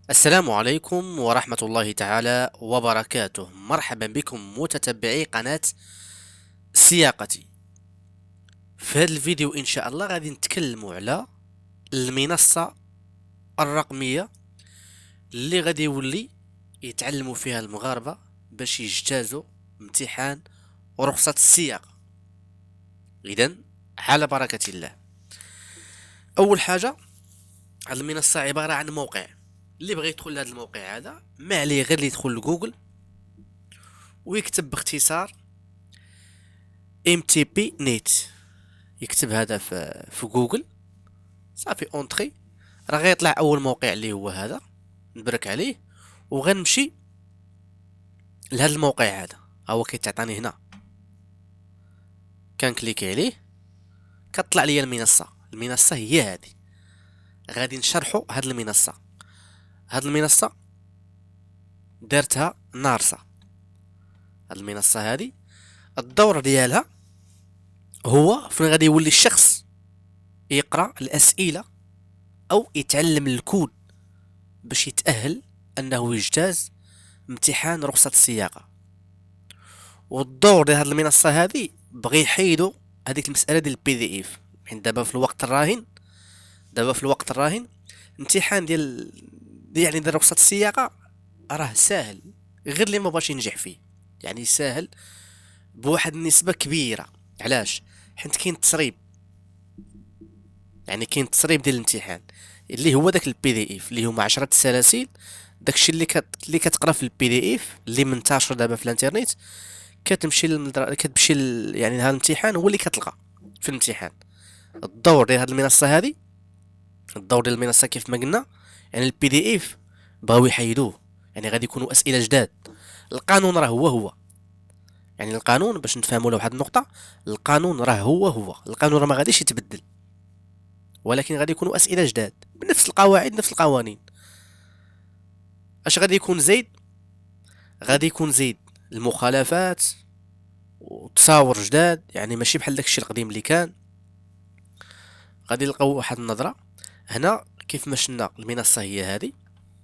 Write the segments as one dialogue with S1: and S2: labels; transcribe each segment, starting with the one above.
S1: السلام عليكم ورحمة الله تعالى وبركاته. مرحبا بكم متتبعي قناة سياقتي. في هذا الفيديو إن شاء الله غادي نتكلموا على المنصة الرقمية اللي غادي يولي يتعلموا فيها المغاربة باش يجتازوا امتحان ورخصة السياقة. إذن على بركة الله. أول حاجة، هذه المنصة عبارة عن موقع. اللي بغى يدخل لهذا الموقع هذا ما عليه غير اللي يدخل لجوجل ويكتب باختصار MTP نت. يكتب هذا في جوجل صافي اونتري، راه غيطلع اول موقع اللي هو هذا. نبرك عليه وغنمشي لهذا الموقع هذا. هو كيتعطاني هنا، كنكليكي عليه كتطلع لي المنصة هي هذه. غادي نشرحوا هذه المنصة. هذه المنصة دارتها نارسا. هذه المنصة هذه الدور ديالها هو فين غادي يولي الشخص يقرا الاسئله او يتعلم الكود باش يتاهل انه يجتاز امتحان رخصة السياقة. والدور ديال هاد المنصة هذه بغي يحيدوا هذيك المسألة ديال البي دي اف. حين دابا في الوقت الراهن امتحان يعني ديال رخصة السياقة راه ساهل، غير اللي ما بغاش ينجح فيه. يعني ساهل بواحد النسبة كبيرة. علاش؟ حيت كاين التسريب. يعني كاين التسريب ديال الامتحان اللي هو داك البي دي اف اللي هما 10 سلاسل. داكشي اللي كتقرا في البي دي اف اللي منتشر دابا في الانترنت، كتمشي يعني هذا الامتحان هو اللي كتلقى في الامتحان. الدور ديال هذه المنصه هذه، الدور ديال المنصه كيف ما قلنا، يعني البي دي اف بغاو يحيدوه. يعني غادي يكونوا اسئله جداد. القانون راه هو. يعني القانون باش نتفاهموا لواحد النقطه، القانون راه هو. القانون راه ما غاديش يتبدل، ولكن غادي يكونوا اسئله جداد بنفس القواعد نفس القوانين. اش غادي يكون زايد؟ غادي يكون زايد المخالفات وتصاور جداد، يعني ماشي بحال داكشي القديم اللي كان. غادي نلقاو واحد النظره هنا كيف ما شلنا. المنصه هي هذه،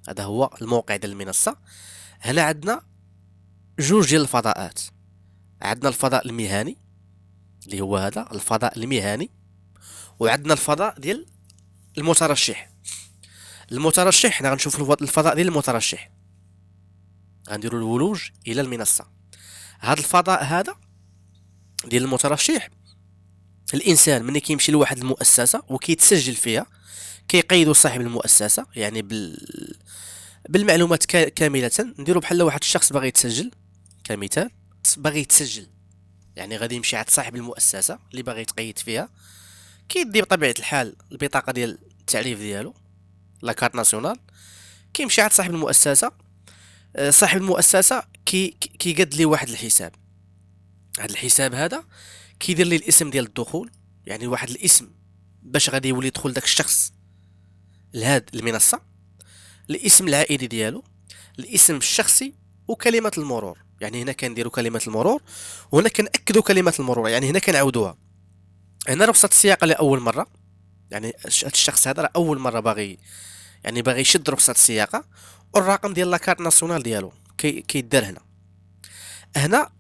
S1: هذا هو الموقع ديال المنصه. هنا عندنا جوج ديال الفضاءات. عندنا الفضاء المهني اللي هو هذا الفضاء المهني، وعندنا الفضاء ديال المترشح. حنا غنشوفوا الفضاء ديال المترشح. غنديروا الولوج الى المنصه. هذا الفضاء هذا ديال المترشح، الانسان ملي كيمشي لواحد المؤسسه وكيتسجل فيها كيقيدوا صاحب المؤسسه، يعني بالمعلومات كامله. نديروا بحال واحد الشخص باغي يتسجل كمثال، باغي يتسجل يعني غادي يمشي عند صاحب المؤسسه اللي باغي يتقيد فيها. كيدي بطبيعه الحال البطاقه ديال التعريف ديالو، لاكارت ناسيونال. كيمشي عند صاحب المؤسسه. صاحب المؤسسه كيقاد لي واحد الحساب. هذا الحساب هذا كيدير لي الاسم ديال الدخول، يعني واحد الاسم باش غادي يولي يدخل داك الشخص لهاد المنصه. الاسم العائلي ديالو، الاسم الشخصي، وكلمه المرور. يعني هنا كنديروا كلمه المرور، وهنا كنأكدوا كلمه المرور، يعني هنا كنعاودوها. هنا رخصه السياقه لاول مره، يعني هاد الشخص هذا راه اول مره باغي يشد رخصه السياقه. والرقم ديال لاكارت ناسيونال ديالو كيدار هنا. هنا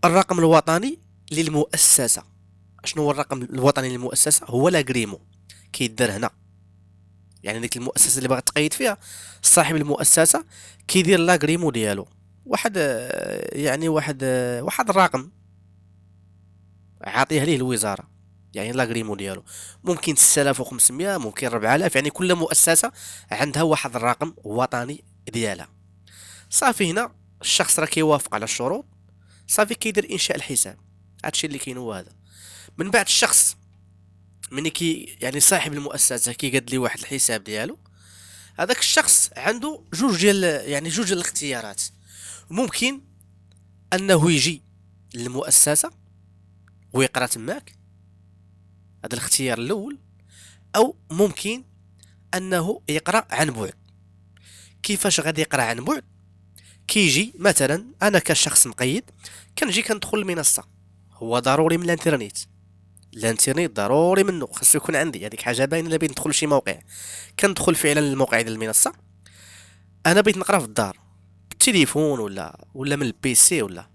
S1: الرقم الوطني للمؤسسه. شنو هو الرقم الوطني للمؤسسه؟ هو لاغريمو، كيدار هنا. يعني ديك المؤسسه اللي باغي تقيد فيها، صاحب المؤسسه كيدير لاغريمو ديالو. واحد يعني واحد الرقم عاطيه ليه الوزاره، يعني لاغريمو ديالو. ممكن 6500، ممكن 4000. يعني كل مؤسسه عندها واحد الرقم وطني ديالها. صافي هنا الشخص راه كيوافق على الشروط، صافي كيدير انشاء الحساب. هادشي اللي كاين هو هذا. من بعد الشخص مني يعني صاحب المؤسسه كيقاد لي واحد الحساب ديالو، هذاك الشخص عنده جوج ديال الاختيارات. ممكن انه يجي للمؤسسه ويقرا تماك، هذا الاختيار الاول. او ممكن انه يقرا عن بعد. كيفاش غادي يقرا عن بعد؟ كيجي مثلا انا كشخص مقيد كنجي كندخل المنصه. هو ضروري من الانترنت ضروري خاصو يكون عندي هذيك حاجه باينه. الا بغيت ندخل شي موقع كندخل فعلا للموقع ديال المنصه. انا بغيت نقرا في الدار بالتليفون ولا من البيسي ولا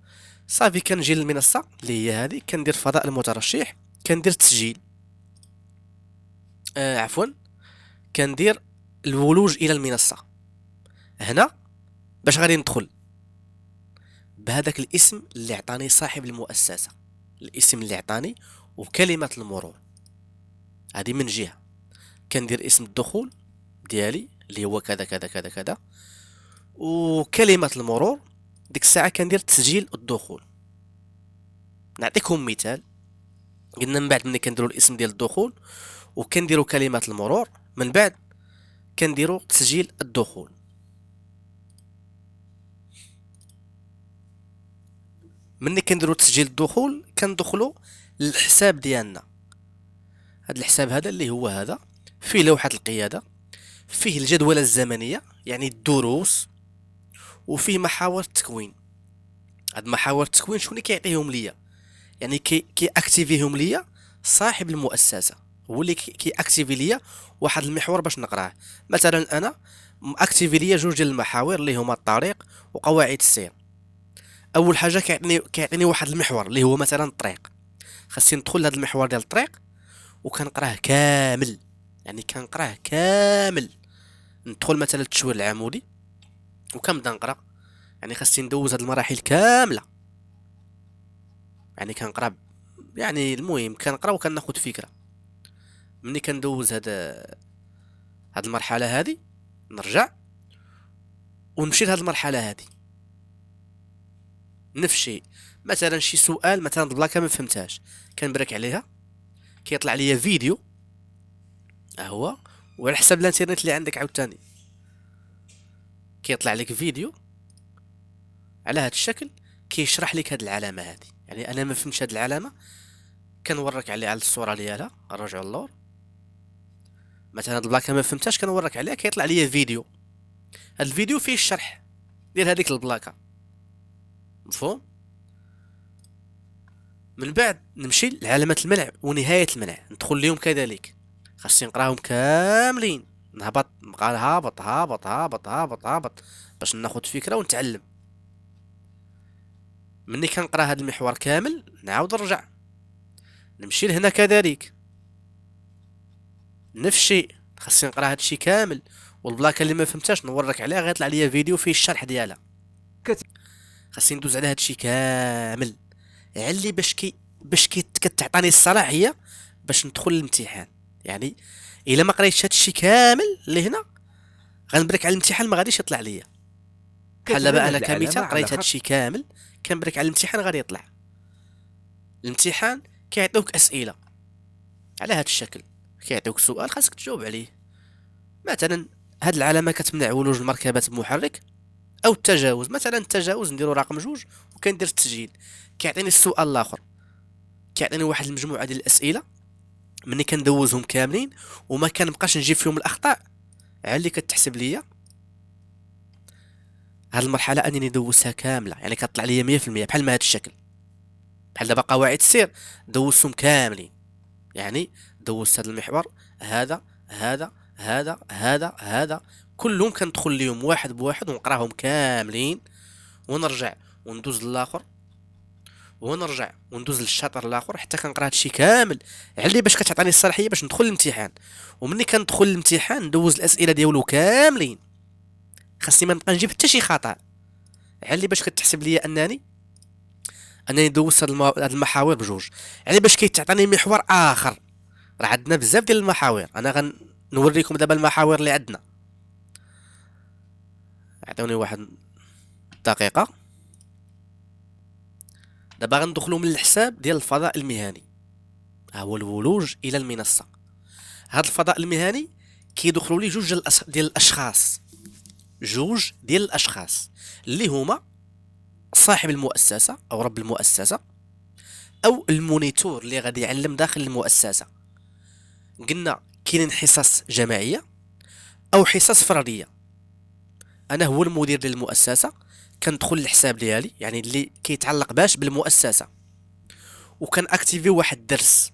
S1: صافي، كنجي للمنصه اللي هي هذه، كندير فضاء المترشح، كندير تسجيل، عفوا، كندير الولوج الى المنصه. هنا باش غادي ندخل بهذاك الاسم اللي عطاني صاحب المؤسسه، الاسم اللي عطاني وكلمه المرور. هذه من جهه كندير اسم الدخول ديالي اللي هو كذا كذا كذا كذا، وكلمه المرور ديك الساعه كندير تسجيل الدخول. نعطيكم مثال، قلنا من بعد ملي كنديروا الاسم ديال الدخول وكنديروا كلمه المرور، من بعد كنديروا تسجيل الدخول. مني كنديروا تسجيل الدخول كندخلوا للحساب ديالنا. هذا الحساب هذا اللي هو هذا، فيه لوحة القيادة، فيه الجدولة الزمنية يعني الدروس، وفيه محاور التكوين. هاد محاور التكوين شكون اللي كيعطيهم ليا؟ يعني كي اكتيفيهم ليا صاحب المؤسسة، هو اللي كي اكتيفي ليا واحد المحور باش نقراه. مثلا انا اكتيفي ليا جوج ديال المحاور اللي هما الطريق وقواعد السير. اول حاجه كيعطيني واحد المحور اللي هو مثلا الطريق، خاصني ندخل لهذا المحور ديال الطريق وكنقراه كامل، يعني كنقراه كامل. ندخل مثلا التشوير العمودي وكنبدا نقرا، يعني خاصني ندوز هاد المراحل كامله، يعني كنقرا، يعني المهم كنقرا وكناخد فكره. ملي كندوز هاد المرحله هادي نرجع ونمشي لهاد المرحله هادي. نفس الشيء، مثلا شي سؤال، مثلا البلاكه ما فهمتهاش كنبرك عليها، كيطلع ليا فيديو ها هو، وعلى حسب الانترنت اللي عندك عاوتاني كيطلع لك فيديو على هذا الشكل كيشرح لك هاد العلامه هذه. يعني انا ما فهمتش هاد العلامه، كنورك على الصوره ديالها، نرجعوا اللور، مثلا هاد البلاكه ما فهمتهاش كنورك عليها كيطلع ليا فيديو. هاد الفيديو فيه الشرح ديال هذيك البلاكه، مفهوم؟ من بعد نمشي لعلامه المنع ونهايه المنع، ندخل ليهم كذلك، خاصني نقراهم كاملين، نهبط نبقى هابط هابط هابط هابط هابط باش ناخد فكره ونتعلم. مني كنقرا هاد المحور كامل نعاود نرجع نمشي لهنا كذلك، نفس الشيء خاصني نقرا هادشي كامل، والبلاكه اللي ما فهمتهاش نورك عليها غيطلع ليا فيديو فيه الشرح ديالها. خاصني ندوز على هادشي كامل علي باش كتعطاني الصلاحيه باش ندخل للامتحان. يعني الا ما قريتش هادشي كامل اللي هنا غنبرك على الامتحان ما غاديش يطلع ليا. بحال دابا انا كمثال قريت هادشي كامل كنبرك على الامتحان غادي يطلع. الامتحان كيعطيوك اسئله على هاد الشكل، كيعطيوك سؤال خاصك تجاوب عليه. مثلا هاد العلامه كتمنع ولوج المركبات بمحرك او التجاوز، مثلا التجاوز نديرو رقم جوج وكندير التسجيل. كيعطيني السؤال الاخر، كيعطيني واحد المجموعه ديال الاسئله، مني كندوزهم كاملين وما كنبقاش نجيب فيهم الاخطاء على كتحسب ليا هاد المرحله انني دوزتها كامله، يعني كطلع ليا 100% بحال ما هاد الشكل. بحال دابا قواعد السير دوزتهم كاملين، يعني دوزت هاد المحور هذا هذا هذا هذا هذا كلهم كندخل ليهم واحد بواحد ونقراهم كاملين، ونرجع وندوز للاخر ونرجع وندوز للشاطر الاخر حتى كنقرا هادشي كامل علي باش كتعطيني الصلاحيه باش ندخل الامتحان. ومني كندخل الامتحان ندوز الاسئله ديالو كاملين، خاصني ما نبقى نجيب حتى شي خطا علي باش كتحسب ليا انني دوزت هاد المحاور بجوج، يعني باش كيتعطيني محور اخر. راه عندنا بزاف ديال المحاور، انا غنوريكم دابا المحاور اللي عندنا. عطوني واحد دقيقه. دابا غندخلوا من الحساب ديال الفضاء المهني، ها هو الولوج الى المنصه. هاد الفضاء المهني كيدخلوا لي جوج ديال الاشخاص، جوج ديال الاشخاص اللي هما صاحب المؤسسه او رب المؤسسه او المونيتور اللي غادي يعلم داخل المؤسسه. قلنا كاينين حصص جماعيه او حصص فرديه. انا هو المدير ديال المؤسسه، كندخل الحساب ديالي يعني اللي كيتعلق باش بالمؤسسه، وكان اكتيفي واحد الدرس،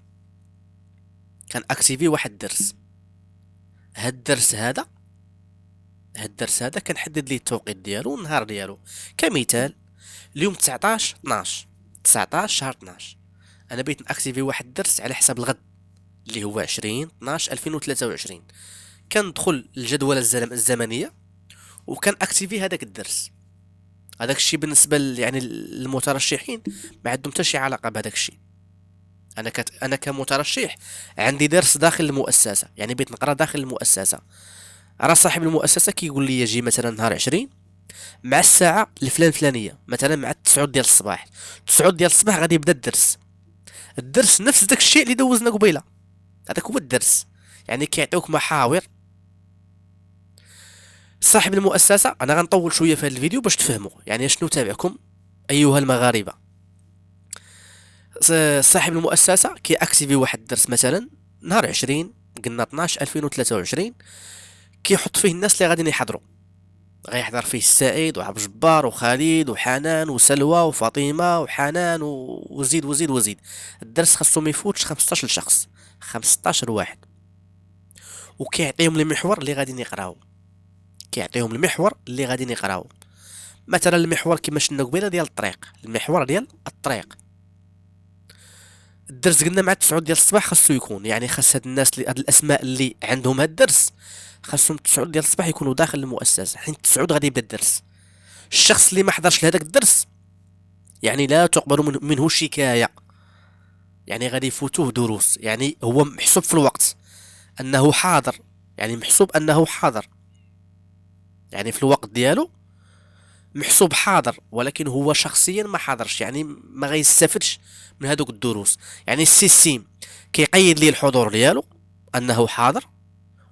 S1: هاد الدرس هذا هاد الدرس هذا كنحدد ليه التوقيت ديالو والنهار ديالو. كمثال اليوم 19 12 19 شهر 12، انا بغيت ناكتيفي واحد الدرس على حساب الغد اللي هو 20 12 2023. كندخل الجدولة الزمنية وكان اكتيفي هذاك الدرس. هذاك الشيء بالنسبة يعني المترشحين ما عندهم حتى شي علاقة بهذاك الشيء. انا كمترشح عندي درس داخل المؤسسة، يعني بغيت نقرا داخل المؤسسة. راه صاحب المؤسسة كيقول لي يجي مثلا نهار 20 مع الساعة الفلانية، مثلا مع 9 ديال الصباح. 9 ديال الصباح غادي يبدا الدرس نفس داك الشيء اللي دوزنا قبيله. هذاك هو الدرس، يعني كيعطيوك محاور. صاحب المؤسسة، انا غنطول شوية في هذا الفيديو باش تفهموا يعني شنو تابعكم ايها المغاربة. صاحب المؤسسة كيأكتيفي واحد الدرس مثلا نهار 20 قلنا 12 2023، كيحط فيه الناس اللي غاديين يحضروا. غيحضر فيه السعيد وعبد الجبار وخالد وحنان وسلوى وفاطمة وحنان وزيد وزيد وزيد. الدرس خاصو ما يفوتش 15 شخص، 15 واحد. وكيعطيهم المحور اللي غاديين يقراو. كيعطيهم المحور اللي غاديين يقراو. مثلا المحور كما شفنا قبيله ديال الطريق، المحور ديال الطريق. الدرس قلنا مع 9 ديال الصباح خاصو يكون، يعني خاص هاد الناس اللي هاد الاسماء اللي عندهم هاد الدرس خاصهم 9 ديال الصباح يكونوا داخل المؤسسه، حيت 9 غادي يبدا الدرس. الشخص اللي ما حضرش لهداك الدرس يعني لا تقبل منه شكايه، يعني غادي يفوتوه دروس. يعني هو محسوب في الوقت انه حاضر، يعني محسوب انه حاضر، يعني في الوقت ديالو محسوب حاضر، ولكن هو شخصيا ما حاضرش، يعني ما غيستافدش من هذوك الدروس. يعني السيستيم كيقيد ليه الحضور ديالو انه حاضر،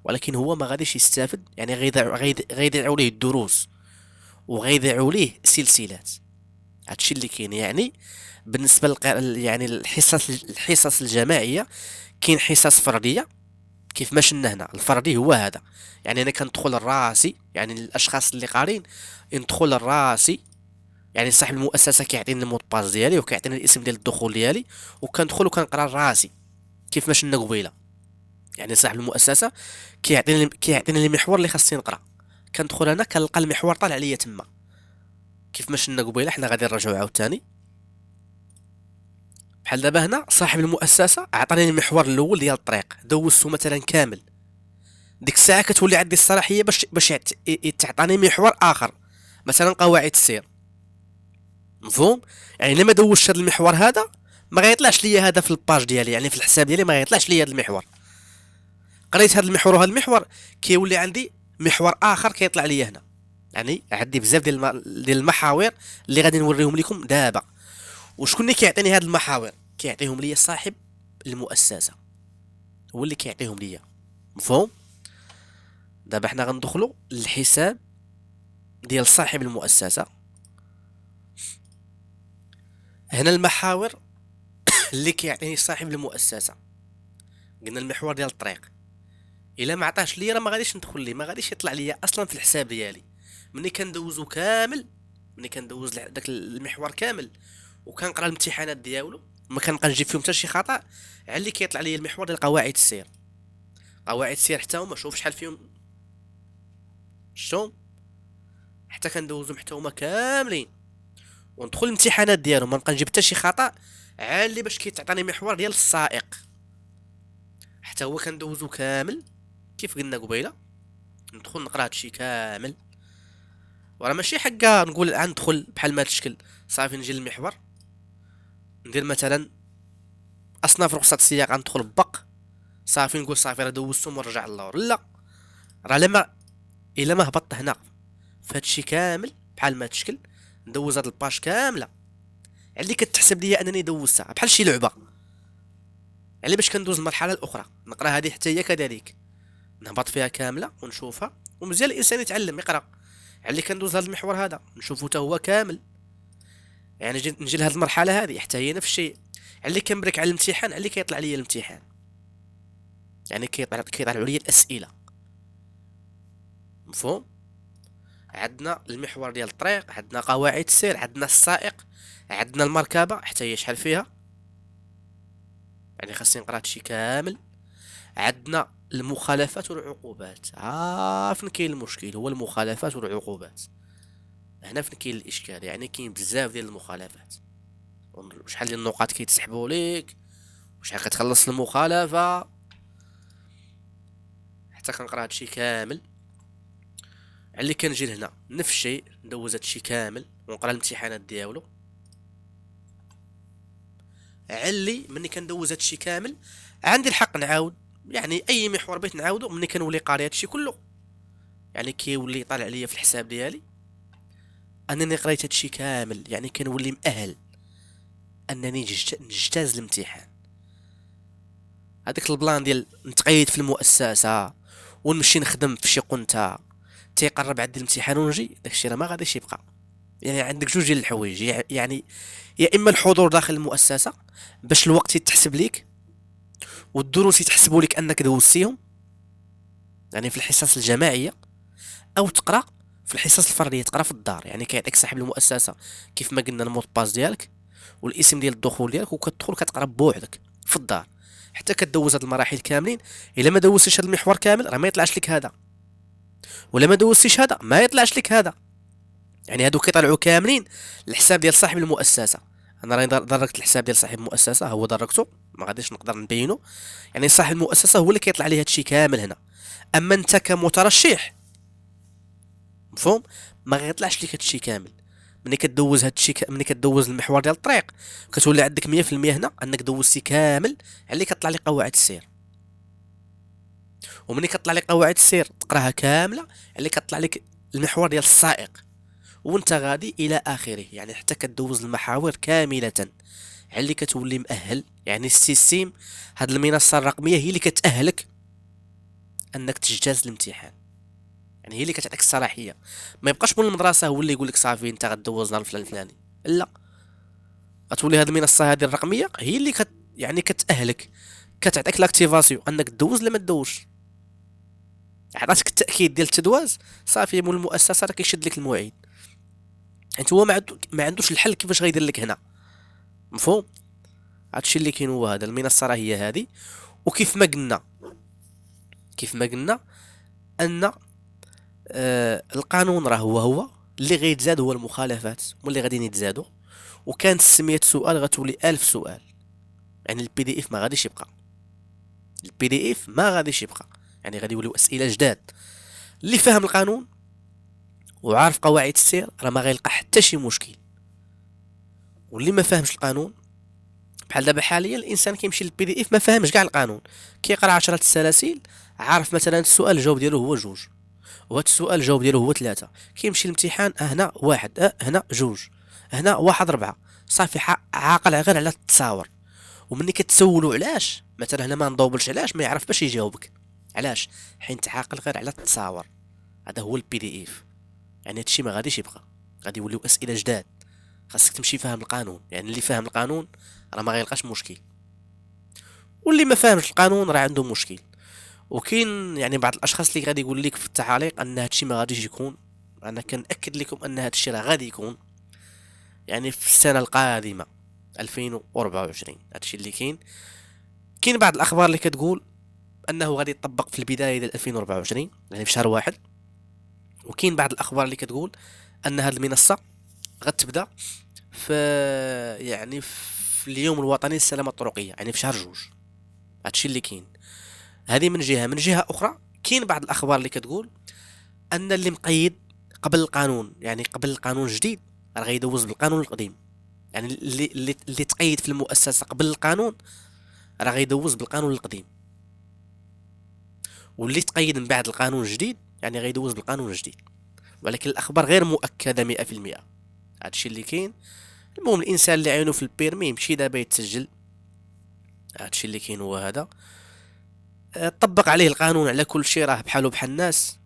S1: ولكن هو ما غاديش يستافد، يعني غيضيعوا ليه الدروس وغيضيعوا ليه سلسلات. هادشي اللي كاين. يعني بالنسبه يعني الحصص الجماعيه كاين حصص فرديه كيف ما شفنا هنا. الفردي هو هذا، يعني انا كندخل الراسي، يعني الاشخاص اللي قارين ندخل الراسي، يعني صاحب المؤسسه كيعطيني المود باس ديالي وكيعطيني الاسم ديال الدخول ديالي، وكندخل وكنقرا راسي كيف ما شفنا قبيله. يعني صاحب المؤسسه كيعطيني المحور اللي خاصني نقرا، كندخل انا كنلقى المحور طالع ليا تما كيف ما شفنا قبيله. حنا غادي نرجعو عاوتاني بحال دابا هنا. صاحب المؤسسه عطاني المحور الاول ديال الطريق، دوزتو مثلا كامل. ديك الساعه كتولي عندي الصلاحيه باش تعطاني محور اخر، مثلا قواعد السير. مفهوم؟ يعني الا ما دوزتش هذا المحور هذا ما غيطلعش ليا هذا في الباج ديالي، يعني في الحساب ديالي ما غيطلعش ليا هذا المحور. قريت هذا المحور وهذا المحور كيولي عندي محور اخر كيطلع ليا هنا. يعني عندي بزاف ديال المحاور اللي غادي نوريهم لكم دابا. وشكون اللي كيعطيني هاد المحاور؟ كيعطيهم ليا صاحب المؤسسه، هو اللي كيعطيهم ليا. مفهوم؟ دابا حنا غندخلوا للحساب ديال صاحب المؤسسه. هنا المحاور اللي كيعطيني صاحب المؤسسه. قلنا المحور ديال الطريق، الا ما عطاش ليا راه ما غاديش ندخل ليه، ما غاديش يطلع ليا اصلا في الحساب ديالي. ملي كندوزو كامل، ملي كندوز داك المحور كامل وكنقرا الامتحانات ديالو، ما كنبقى نجيب فيهم حتى شي خطا، على كيطلع لي المحور ديال قواعد السير. قواعد السير حتى هما شوف شحال فيهم، شتو حتى كندوزهم حتى هما كاملين وندخل الامتحانات ديالهم، ما نبقى نجيب حتى شي خطا. عالي باش كيتعطيني محور ديال السائق، حتى هو كندوزو كامل كيف قلنا قبيله. ندخل نقرا هادشي كامل، وراه ماشي حقا نقول غندخل بحال ما هاد الشكل صافي نجي للمحور ندير مثلا اصناف رخصة السياقه، ندخل بق صافي نقول صافي راه دوزتهم ونرجع للور. لا، راه الا ما هبطت هنا فهادشي كامل بحال ما تشكل ندوز هاد الباج كامله اللي كتحسب ليا انني دوزتها بحال شي لعبه. يعني باش كندوز المرحله الاخرى نقرا هذه حتى هي كذلك، نهبط فيها كامله ونشوفها. ومزيان الانسان يتعلم يقرا. اللي كندوز هذا المحور هذا نشوفه حتى هو كامل، يعني نجي لهاد المرحله هذه حتى هي نفس الشيء. اللي كنبرك على الامتحان اللي كيطلع لي الامتحان، يعني كيطلعوا لي الاسئله. مفهوم؟ عندنا المحور ديال الطريق، عندنا قواعد السير، عندنا السائق، عندنا المركبه حتى هي شحال فيها، يعني خاصني نقرا هادشي كامل. عندنا المخالفات والعقوبات. فين كاين المشكل؟ هو المخالفات والعقوبات. هنا فين كاين الاشكال. يعني كاين بزاف ديال المخالفات، شحال ديال النقاط كيتسحبوا ليك، وشحال كتخلص المخالفه. حتى كنقرا هادشي كامل. علي كنجي لهنا نفس الشيء، ندوز هادشي كامل ونقرا الامتحانات ديالو. علي مني كندوز هادشي كامل عندي الحق نعاود، يعني اي محور بغيت نعاودو مني كنولي قاري هادشي كله. يعني كيولي طالع ليا في الحساب ديالي انني قريت هادشي كامل، يعني كنولي مؤهل انني نجتاز الامتحان. هذاك البلان ديال نتقيد في المؤسسه ونمشي نخدم في شي قنته تيقرب عندي الامتحان ونجي، داكشي راه ما غاديش يبقى. يعني عندك جوج ديال الحوايج، يعني يا اما الحضور داخل المؤسسه باش الوقت يتحسب ليك والدروس يتحسبوا لك انك دوزتيهم، يعني في الحصص الجماعيه، او تقرا في الحصص الفرديه، تقرا في الدار. يعني كيعطيك صاحب المؤسسه كيف ما قلنا المود باس ديالك والاسم ديال الدخول ديالك، وكتدخل كتقرا بوحدك في الدار حتى كدوز هاد المراحل كاملين. الا ما دوزتيش هاد المحور كامل راه ما يطلعش لك هذا، ولا ما دوزتيش هذا ما يطلعش لك هذا. يعني هادو كيطلعوا كاملين الحساب ديال صاحب المؤسسه. انا راني دركت الحساب ديال صاحب المؤسسه، هو دركته ما غاديش نقدر نبينه. يعني صاحب المؤسسه هو اللي كيطلع ليه هادشي كامل هنا. اما انت كمترشح، مفهوم، ما غيطلعش لك هادشي كامل. ملي كدوز هادشي ملي كدوز المحور ديال الطريق كتولي عندك 100% هنا انك دوزتي كامل على اللي كطلع لك قواعد السير. وملي كطلع لك قواعد السير تقراها كامله على اللي كطلع لك المحور ديال السائق، وانت غادي الى اخره. يعني حتى كدوز المحاور كامله على اللي كتولي مؤهل. يعني السيستيم، هاد المنصه الرقميه هي اللي كتاهلك انك تجتاز الامتحان. يعني هي اللي كتعطيك الصلاحيه. ما يبقاش من المدرسه هو اللي يقول لك صافي انت غدوز نهار الفلان الفلاني، لا، غتولي هاد المنصه هذه الرقميه هي اللي يعني كتاهلك، كتعطيك لاكتيفاسيون انك تدوز ولا ما تدوزش. عطاتك التاكيد ديال التدواز، صافي مول المؤسسه راه كيشد لك المواعيد. انت هو ما عندوش الحل كيفاش غيدير لك هنا، مفهوم. هادشي اللي كاين هو هذا. المنصه راه هي هذه. وكيف ما قلنا ان القانون راه هو اللي غيتزاد هو المخالفات واللي غاديين يتزادوا. وكانت 600 سؤال غتولي 1000 سؤال. يعني البي دي اف ما غاديش يبقى، البي دي اف ما غاديش يبقى. يعني غادي يوليو اسئله جداد. اللي فاهم القانون وعارف قواعد السير راه ما غيلقى حتى شي مشكل. واللي ما فاهمش القانون، بحال دابا حاليا الانسان كيمشي للبي دي اف ما فاهمش كاع القانون، كيقرا 10 السلاسل، عارف مثلا السؤال الجواب ديالو هو جوج، وهاد السؤال الجواب ديالو هو ثلاثة. كيمشي الامتحان هنا واحد، هنا جوج، هنا واحد ربعة. صافي عاقل غير على التصاور. ومني كتسولو علاش مثلا هنا ما ندوبلش علاش، ما يعرف باش يجاوبك. علاش؟ حيت عاقل غير على التصاور. هذا هو البي دي اف. يعني هادشي ما غاديش يبقى، غادي يوليو اسئله جداد. خاصك تمشي فاهم القانون. يعني اللي فاهم القانون راه ما غيلقاش مشكل، واللي ما فاهمش القانون راه عنده مشكل. وكاين يعني بعض الاشخاص اللي غادي يقول لك في التعاليق ان هادشي ما غاديش يكون. انا كنأكد لكم ان هادشي راه غادي يكون، يعني في السنه القادمه 2024. هادشي اللي كاين بعض الاخبار اللي كتقول انه غادي يطبق في البدايه ديال 2024، يعني في شهر واحد. وكاين بعض الاخبار اللي كتقول ان هذه المنصه غتبدا في، يعني في اليوم الوطني للسلامه الطرقيه، يعني في شهر جوج. هادشي اللي كاين. هذه من جهه. من جهه اخرى كاين بعض الاخبار اللي كتقول ان اللي مقيد قبل القانون، يعني قبل القانون الجديد، راه غيدوز بالقانون القديم. يعني اللي تقيد في المؤسسه قبل القانون راه غيدوز بالقانون القديم، واللي تقيد من بعد القانون الجديد يعني غيدوز بالقانون الجديد. ولكن الاخبار غير مؤكده 100%. هادشي اللي كاين. المهم الانسان اللي عينو في البيرمي يمشي دابا يتسجل. هادشي اللي كاين هو هذا. طبق عليه القانون على كل شيء، راه بحالو بحال الناس.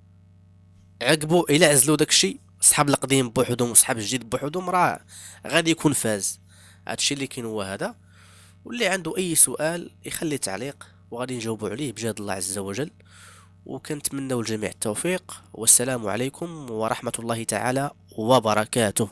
S1: عقبوا الى عزلوا داكشي، صحاب القديم بوحدهم وصحاب الجديد بوحدهم، راه غادي يكون فاز. هادشي اللي كاين هو هذا. واللي عنده اي سؤال يخلي تعليق وغادي نجاوبوا عليه بجهد الله عز وجل. وكنتمنى للجميع التوفيق، والسلام عليكم ورحمة الله تعالى وبركاته.